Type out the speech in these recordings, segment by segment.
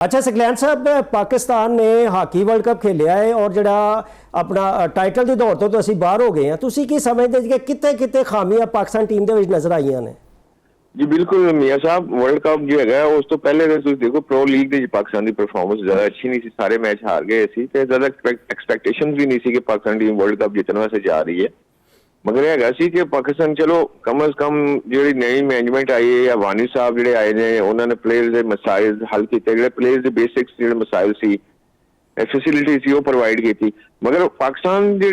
अच्छा सकलैन साहब, पाकिस्तान ने हाकी वर्ल्ड कप खेलिया है और जड़ा अपना टाइटल की दौड़ तो असी बाहर हो गए हैं। तुसी की समझते कि कितने कितने खामियां पाकिस्तान टीम के नजर आईयां ने? जी बिल्कुल मियाँ साहब, वर्ल्ड कप जो है उस तो पहले तो देखो प्रो लीग के पाकिस्तान की परफॉर्मेंस ज्यादा अच्छी नहीं थी, सारे मैच हार गए सी ते ज्यादा एक्सपेक्टेशन भी नहीं थी कि पाकिस्तान टीम वर्ल्ड कप जीतने वास्ते जा रही है। मगर यह है कि पाकिस्तान चलो कम अज कम जी नई मैनेजमेंट आई है या वानी साहब जो आए ने उन्होंने प्लेयर के मसाइल हल किए, जो प्लेयर के बेसिक्स जो मसाइल सी फैसिलिटी सी वो प्रोवाइड की थी। मगर पाकिस्तान जो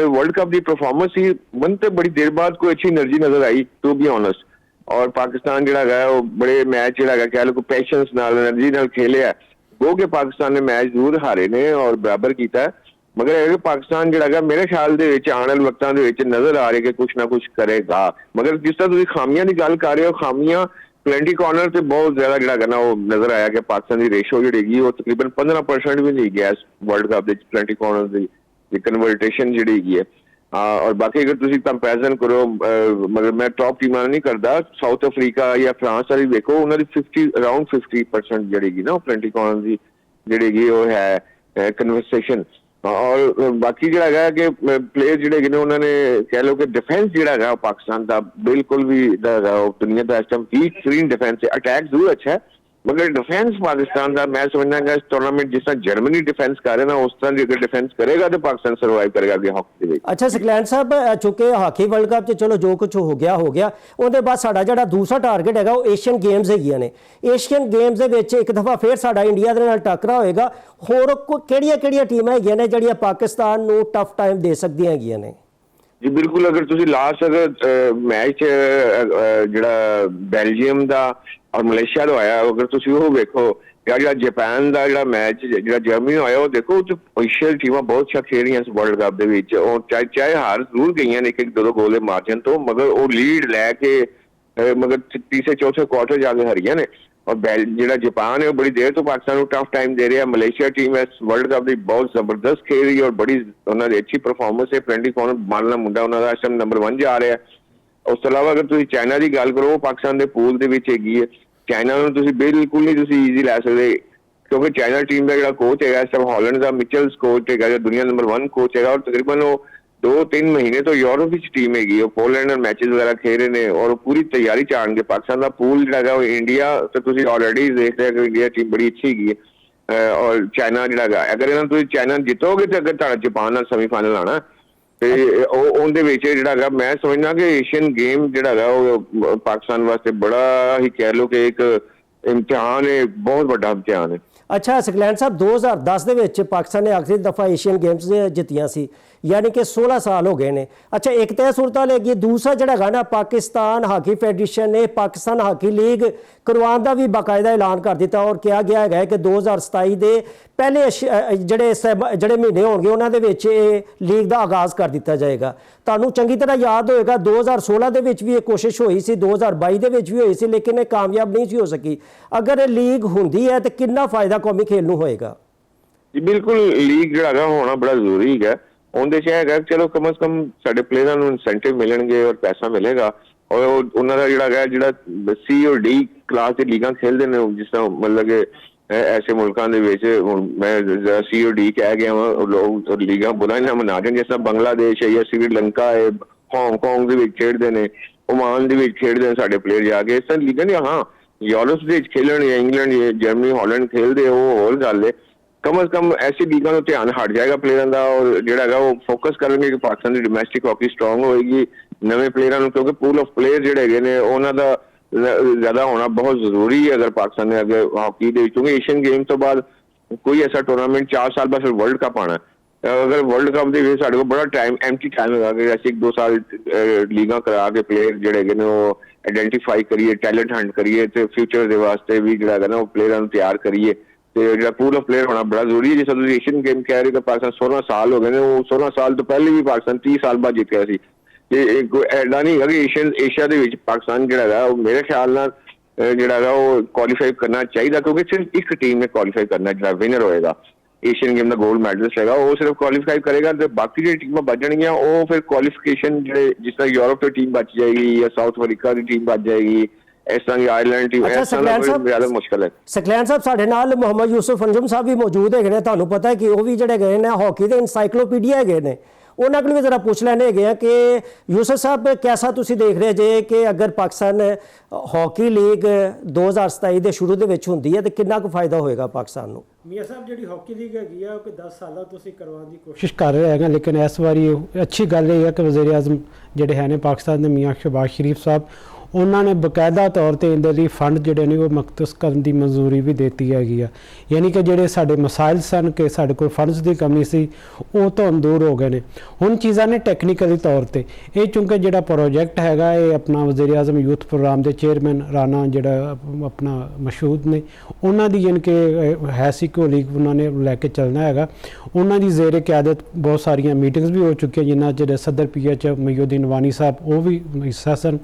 वर्ल्ड कप की परफॉर्मेंस सी मन तो बड़ी देर बाद कोई अच्छी एनर्जी नजर आई, टू बी ऑनेस्ट। और पाकिस्तान जो वो बड़े मैच जो कह लो पैशंस नाल एनर्जी नाल खेले है, वो के पाकिस्तान ने मैच जरूर हारे ने और बराबर किया है। मगर पाकिस्तान जो मेरे ख्याल के आने वाले वक्तों के नजर आ रहे कि कुछ ना कुछ करेगा। मगर जिस तरह तुम खामियां की गल कर रहे हो, खामियां प्लेंटी कॉर्नर से बहुत ज्यादा जो वो नजर आया कि पाकिस्तान की रेशो जी वो तकरीबन 15% भी नहीं गया वर्ल्ड कप प्लेंटी कॉर्नर की कन्वर्टेशन जी है। और बाकी अगर तुम कंपेरिजन करो, मगर मैं टॉप टीमां नहीं करता, साउथ अफ्रीका या फ्रांस वाली देखो उन्होंने 50% जी ना प्लेंटी कॉर्नर की जी वो है कन्वर्सेशन। और बाकी जो है कि प्लेयर जोड़े ने उन्होंने कह लो कि डिफेंस जो पाकिस्तान का बिल्कुल भी दुनिया का इस टाइम बेहतरीन डिफेंस है। अटैक जरूर अच्छा है मगर डिफेंस पाकिस्तान का मैं समझना इस टूर्नामेंट जिस तरह जर्मनी डिफेंस कर रहे ना उस तरह अगर डिफेंस करेगा तो पाकिस्तान सर्वाइव करेगा अगे हॉकी। अच्छा सकलैन साहब, चूंकि हाकी वर्ल्ड कप चलो जो कुछ हो गया उसके बाद साडा जो दूसरा टारगेट है वो एशियन गेम्स है। एशियन गेम्स एक दफा फिर साडा इंडिया के नाल टकरा होएगा। होर किहड़ियां टीमां हैगियां ने जिहड़ियां पाकिस्तान नूं टफ टाइम दे सकदियां हैगियां ने? जी बिल्कुल, अगर तुम लास्ट अगर मैच जड़ा बेल्जियम का और मलेशिया का आया अगर तुम वो देखो या जो जापान का जो मैच जो जर्मनी आया वो देखो एशियन टीमां बहुत अच्छा खेल रही हैं वर्ल्ड कप के चाहे हार जरूर गई एक एक दो गोल के मार्जिन तो, मगर वो लीड लैके मगर तीसरे चौथे क्वार्टर जाके हारियां ने। और जो जापान है वो बड़ी देर तो पाकिस्तान को टफ टाइम दे रहा है। मलेशिया टीम है वर्ल्ड कप की बहुत जबरदस्त खेल रही है और बड़ी उन्होंने अच्छी परफॉर्मेंस है। ट्वेंटी कॉर्नर मारना मुंडा उन्होंने इस टाइम नंबर 1 जा रहा है। उस तो अलावा अगर तुम चाइना की गल करो, पाकिस्तान के पूल है चाइना बिल्कुल नहीं ईजी लै सकते क्योंकि चाइना टीम का जो कोच है इस टाइम हॉलैंड का मिचेल्स कोच है जो दुनिया नंबर 1 कोच है। और तकरीबन वो 2-3 महीने तो यूरोप की टीम है पोलैंड मैचेस वगैरह खेल रहे हैं और पूरी तैयारी चाहन के पाकिस्तान का पूल जो इंडिया तो ऑलरेडी देख रहे हो इंडिया टीम बड़ी अच्छी है। और चाइना जो अगर इन्होंने चाइना जितोगे तो अगर जापान सेमीफाइनल आना तो मैं समझना कि एशियन गेम जो पाकिस्तान वास्ते बड़ा ही कह लो कि एक इम्तिहान है, बहुत बड़ा इम्तिहान है। अच्छा सकलैन साहब, 2010 के पाकिस्तान ने आखिरी दफा एशियन गेम्स जितियां सी, यानी कि 16 साल हो गए ने। अच्छा, एक तो सूरत हाल है। दूसरा जो ना पाकिस्तान हाकी फेडरेशन ने पाकिस्तान हाकी लीग करवाने का भी बाकायदा ऐलान कर दिता और कहा गया है कि 2027 के पहले जड़े महीने होंगे उन्होंने लीग का आगाज़ कर दिता जाएगा। तुहानू चंगी तरह याद होएगा 2016 के भी एक कोशिश हुई सी, 2022 के भी हुई सी, लेकिन ये कामयाब नहीं हो सकी। अगर लीग होंदी है तो कितना फायदा कौमी खेल नूं होएगा? जी बिल्कुल, लीग जो होना बड़ा जरूरी है। उनके है चलो कम अज कम साडे प्लेयरां नूं इंसेंटिव मिलणगे और पैसा मिलेगा और उन्होंने जो सी और डी क्लास की लीगां खेलते हैं जिस तरह मतलब कि ऐसे मुल्कों मैं सी और डी कह गया वहाँ लोग लीगां बुरा ना मना दें जिस तरह बांग्लादेश है या श्रीलंका है, हांगकांग खेडते हैं, ओमान खेडते हैं साडे प्लेयर जाके इस तरह लीगां ने। हाँ यूरोप के खेलन या इंग्लैंड या जर्मनी हॉलैंड खेलते वो होर गल है। कम अज कम ऐसी लीगों को ध्यान हट जाएगा प्लेयरों का और जो वो फोकस करेंगे कि पाकिस्तान की डोमैस्टिक हॉकी स्ट्रोंग होएगी नवे प्लेयरों को, क्योंकि पूल ऑफ प्लेयर जोड़े है उन्होंने ज्यादा होना बहुत जरूरी है अगर पाकिस्तान ने अगर हॉकी दे, क्योंकि एशियन गेम तो बाद कोई ऐसा टूर्नामेंट 4 साल बाद फिर वर्ल्ड कप आना है। अगर वर्ल्ड कप के साढ़े को बड़ा टाइम एम्प्टी टाइम होगा कि ऐसे 1-2 साल लीगा करा के प्लेयर जोड़े ने वो आइडेंटिफाई करिए, टैलेंट हंट करिए तो फ्यूचर के वास्ते भी जो ना वो प्लेयरों तैयार करिए। तो पूल ऑफ प्लेयर होना बड़ा जरूरी है। जिस तरह एशियन गेम कह रहे पाकिस्तान 16 साल हो गए वो 16 साल तो पहले भी पाकिस्तान 30 साल बाद जीतया सी। ऐसा नहीं है कि एशिया के पाकिस्तान जो मेरे ख्याल जो वो क्वालीफाई करना चाहिए, क्योंकि सिर्फ एक टीम ने क्वालीफाई करना जो विनर होएगा एशियन गेम का गोल्ड मेडलिस्ट रहेगा वो सिर्फ क्वालीफाई करेगा तो बाकी जो टीम बच जाएंगियां वो फिर क्वालीफिकेशन जिस तरह यूरोप की टीम बच जाएगी या साउथ अफ्रीका की टीम बच जाएगी ਇਸ ਤਰ੍ਹਾਂ ਦੀ ਆਇਰਲੈਂਡ ਟੀਮ ਅੱਛਾ, ਇਸ ਤਰ੍ਹਾਂ ਦਾ ਸਕਲੈਨ ਕੋਈ ਸਾਹਿਬ- ਜ਼ਿਆਦਾ ਮੁਸ਼ਕਲ ਹੈ। ਸਕਲੈਨ ਸਾਹਿਬ ਸਾਡੇ ਨਾਲ ਮੁਹੰਮਦ ਯੂਸਫ ਅੰਜਮ ਸਾਹਿਬ ਵੀ ਮੌਜੂਦ ਹੈਗੇ ਨੇ। ਤੁਹਾਨੂੰ ਪਤਾ ਹੈ ਕਿ ਉਹ ਵੀ ਜਿਹੜੇ ਗਏ ਨੇ ਹਾਕੀ ਦੇ ਇਨਸਾਈਕਲੋਪੀਡੀਆ ਹੈਗੇ ਨੇ। ਉਹਨਾਂ ਕੋਲ ਵੀ ਜ਼ਰਾ ਪੁੱਛ ਲੈਣੇ ਹੈਗੇ ਆ ਕਿ ਯੂਸਫ ਸਾਹਿਬ ਕਿਹਦਾ ਤੁਸੀਂ ਦੇਖ ਰਹੇ ਜੇ ਕਿ ਅਗਰ ਪਾਕਿਸਤਾਨ ਹਾਕੀ ਲੀਗ 2027 ਦੇ ਸ਼ੁਰੂ ਦੇ ਵਿੱਚ ਹੁੰਦੀ ਹੈ ਤੇ ਕਿੰਨਾ ਕੁ ਫਾਇਦਾ ਹੋਏਗਾ ਪਾਕਿਸਤਾਨ ਨੂੰ? ਮੀਆਂ ਸਾਹਿਬ ਜਿਹੜੀ ਹਾਕੀ ਲੀਗ ਹੈਗੀ ਆ ਉਹ ਕਿ 10 ਸਾਲਾਂ ਤੋਂ ਅਸੀਂ ਕਰਵਾਉਣ ਦੀ ਕੋਸ਼ਿਸ਼ ਕਰ ਰਹੇ ਹੈਗਾ, ਲੇਕਿਨ ਇਸ ਵਾਰੀ ਅੱਛੀ ਗੱਲ ਇਹ ਹੈ ਕਿ ਵਜ਼ੀਰ ਆਜ਼ਮ ਜਿਹੜੇ ਹੈ ਨੇ ਪਾਕਿਸਤਾਨ ਦੇ ਮੀਆਂ ਸ਼ਹਿਬਾਜ਼ ਸ਼ਰੀਫ ਸਾਹਿਬ, ਉਹਨਾਂ ਨੇ ਬਕਾਇਦਾ ਤੌਰ ਤੇ ਇਹਦੇ ਲਈ ਫੰਡ ਜਿਹੜੇ ਨੇ ਉਹ ਮਖਤਸ ਕਰਨ ਦੀ ਮਨਜ਼ੂਰੀ ਵੀ ਦਿੱਤੀ ਹੈਗੀ ਆ। ਯਾਨੀ ਕਿ ਜਿਹੜੇ ਸਾਡੇ ਮਸਾਇਲ ਸਨ ਕਿ ਸਾਡੇ ਕੋਲ ਫੰਡਸ ਦੀ ਕਮੀ ਸੀ ਉਹ ਤੋਂ ਦੂਰ ਹੋ ਗਏ ਨੇ। ਹੁਣ ਚੀਜ਼ਾਂ ਨੇ ਟੈਕਨੀਕਲੀ ਤੌਰ ਤੇ ਇਹ ਚੂੰਕਿ ਜਿਹੜਾ ਪ੍ਰੋਜੈਕਟ ਹੈਗਾ ਇਹ ਆਪਣਾ ਵਜ਼ੀਰ ਆਜ਼ਮ ਯੂਥ ਪ੍ਰੋਗਰਾਮ ਦੇ ਚੇਅਰਮੈਨ ਰਾਣਾ ਜਿਹੜਾ ਆਪਣਾ ਮਸ਼ਹੂਦ ਨੇ ਉਹਨਾਂ ਦੀ ਯਾਨੀ ਕਿ ਹੈ ਸੀ ਕਿ ਉਹ ਲੀਗ ਉਹਨਾਂ ਨੇ ਲੈ ਕੇ ਚੱਲਣਾ ਹੈਗਾ। ਉਹਨਾਂ ਦੀ ਜ਼ੇਰੇ ਕਿਆਦਤ ਬਹੁਤ ਸਾਰੀਆਂ ਮੀਟਿੰਗਸ ਵੀ ਹੋ ਚੁੱਕੀਆਂ ਜਿਨ੍ਹਾਂ ਜਿਹੜੇ ਸਦਰ PH ਮਹੀਉਦੀਨ ਵਾਨੀ ਸਾਹਿਬ ਉਹ ਵੀ ਹਿੱਸਾ ਸਨ।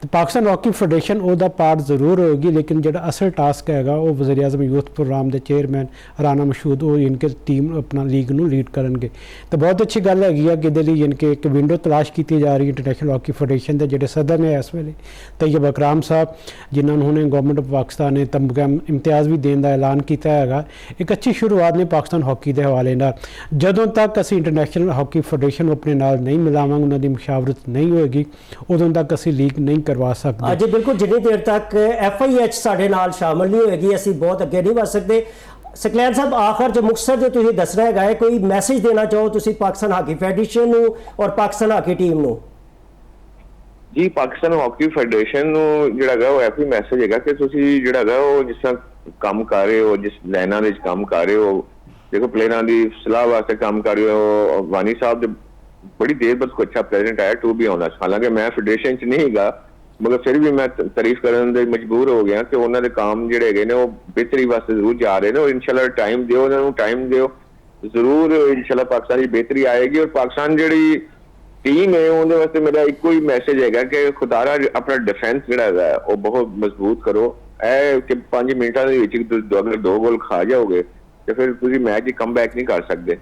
ਤੇ ਪਾਕਿਸਤਾਨ ਹਾਕੀ ਫੈਡਰੇਸ਼ਨ ਉਹਦਾ ਪਾਰਟ ਜ਼ਰੂਰ ਹੋਏਗੀ, ਲੇਕਿਨ ਜਿਹੜਾ ਅਸਲ ਟਾਸਕ ਹੈਗਾ ਉਹ ਵਜ਼ੀਰ ਆਜ਼ਮ ਯੂਥ ਪ੍ਰੋਗਰਾਮ ਦੇ ਚੇਅਰਮੈਨ ਰਾਣਾ ਮਸ਼ਹੂਦ ਉਹ ਇਨਕੇ ਟੀਮ ਆਪਣਾ ਲੀਗ ਨੂੰ ਲੀਡ ਕਰਨਗੇ। ਤਾਂ ਬਹੁਤ ਅੱਛੀ ਗੱਲ ਹੈਗੀ ਆ ਕਿ ਇਹਦੇ ਲਈ ਇਨਕੇ ਇੱਕ ਵਿੰਡੋ ਤਲਾਸ਼ ਕੀਤੀ ਜਾ ਰਹੀ ਇੰਟਰਨੈਸ਼ਨਲ ਹਾਕੀ ਫੈਡਰੇਸ਼ਨ ਦੇ ਜਿਹੜੇ ਸਦਰ ਨੇ ਇਸ ਵੇਲੇ ਤੈਯਬ ਅਕਰਾਮ ਸਾਹਿਬ, ਜਿਨ੍ਹਾਂ ਨੂੰ ਹੁਣੇ ਗਵਰਨਮੈਂਟ ਆਫ ਪਾਕਿਸਤਾਨ ਨੇ ਤਮਗਾ ਇਮਤਿਆਜ਼ ਵੀ ਦੇਣ ਦਾ ਐਲਾਨ ਕੀਤਾ ਹੈਗਾ। ਇੱਕ ਅੱਛੀ ਸ਼ੁਰੂਆਤ ਨੇ ਪਾਕਿਸਤਾਨ ਹਾਕੀ ਦੇ ਹਵਾਲੇ ਨਾਲ। ਜਦੋਂ ਤੱਕ ਅਸੀਂ ਇੰਟਰਨੈਸ਼ਨਲ ਹਾਕੀ ਫੈਡਰੇਸ਼ਨ ਨੂੰ ਆਪਣੇ ਨਾਲ ਨਹੀਂ ਮਿਲਾਵਾਂਗੇ, ਉਹਨਾਂ ਦੀ ਮੁਸ਼ਾਵਰਤ ਨਹੀਂ ਹੋਏਗੀ, ਉਦੋਂ ਤੱਕ ਅਸੀਂ ਲੀਗ ਨਹੀਂ ਕਰਵਾ ਸਕਦੇ। ਅੱਜ ਬਿਲਕੁਲ ਜਿੰਨੀ ਦੇਰ ਤੱਕ FIH ਸਾਡੇ ਨਾਲ ਸ਼ਾਮਲ ਨਹੀਂ ਹੋਏਗੀ ਅਸੀਂ ਬਹੁਤ ਅੱਗੇ ਨਹੀਂ ਵਧ ਸਕਦੇ। ਸਕਲੈਨ ਸਾਹਿਬ ਆਖਰ ਜੋ ਮੁਕਤਸਰ ਜੋ ਤੁਸੀਂ ਦੱਸਣਾ ਹੈਗਾ ਹੈ, ਕੋਈ ਮੈਸੇਜ ਦੇਣਾ ਚਾਹੋ ਤੁਸੀਂ ਪਾਕਿਸਤਾਨ ਹਾਕੀ ਫੈਡਰੇਸ਼ਨ ਨੂੰ ਔਰ ਪਾਕਿਸਤਾਨ ਹਾਕੀ ਟੀਮ ਨੂੰ? ਜੀ ਪਾਕਿਸਤਾਨ ਹਾਕੀ ਫੈਡਰੇਸ਼ਨ ਨੂੰ ਜਿਹੜਾ ਹੈਗਾ ਉਹ ਇਹੀ ਮੈਸੇਜ ਹੈਗਾ ਕਿ ਤੁਸੀਂ ਜਿਹੜਾ ਹੈਗਾ ਉਹ ਜਿਸ ਤਰ੍ਹਾਂ ਕੰਮ ਕਰ ਰਹੇ ਹੋ, ਜਿਸ ਲਾਈਨਾਂ ਦੇ ਵਿੱਚ ਕੰਮ ਕਰ ਰਹੇ ਹੋ, ਦੇਖੋ ਪਲੇਅਰਾਂ ਦੀ ਸਲਾਹ ਵਾਸਤੇ ਕੰਮ ਕਰ ਰਹੇ ਹੋ। ਵਾਨੀ ਸਾਹਿਬ ਦੇ ਬੜੀ ਦੇਰ ਬਾਅਦ ਕੋਈ ਅੱਛਾ ਪ੍ਰੈਜ਼ੀਡੈਂਟ ਆਇਆ ਟੂ ਬੀ ਆਨੈਸਟ, ਹਾਲਾਂਕਿ ਮੈਂ ਫੈਡਰੇਸ਼ਨ 'ਚ ਨਹੀਂ ਹੈਗਾ ਮਗਰ ਫਿਰ ਵੀ ਮੈਂ ਤਾਰੀਫ ਕਰਨ ਦੇ ਮਜਬੂਰ ਹੋ ਗਿਆ ਕਿ ਉਹਨਾਂ ਦੇ ਕੰਮ ਜਿਹੜੇ ਹੈਗੇ ਨੇ ਉਹ ਬਿਹਤਰੀ ਵਾਸਤੇ ਜ਼ਰੂਰ ਜਾ ਰਹੇ ਨੇ। ਔਰ ਇਨਸ਼ਾਅੱਲਾ ਟਾਈਮ ਦਿਓ, ਉਹਨਾਂ ਨੂੰ ਟਾਈਮ ਦਿਓ, ਜ਼ਰੂਰ ਇਨਸ਼ਾਅੱਲਾ ਪਾਕਿਸਤਾਨ ਦੀ ਬਿਹਤਰੀ ਆਏਗੀ। ਔਰ ਪਾਕਿਸਤਾਨ ਜਿਹੜੀ ਟੀਮ ਹੈ ਉਹਦੇ ਵਾਸਤੇ ਮੇਰਾ ਇੱਕੋ ਹੀ ਮੈਸੇਜ ਹੈਗਾ ਕਿ ਖੁਦਾਰਾ ਆਪਣਾ ਡਿਫੈਂਸ ਜਿਹੜਾ ਹੈਗਾ ਉਹ ਬਹੁਤ ਮਜ਼ਬੂਤ ਕਰੋ। ਇਹ ਕਿ 5 ਮਿੰਟਾਂ ਦੇ ਵਿੱਚ ਅਗਰ 2 ਗੋਲ ਖਾ ਜਾਓਗੇ ਤੇ ਫਿਰ ਤੁਸੀਂ ਮੈਚ ਦੀ ਕਮਬੈਕ ਨਹੀਂ ਕਰ ਸਕਦੇ।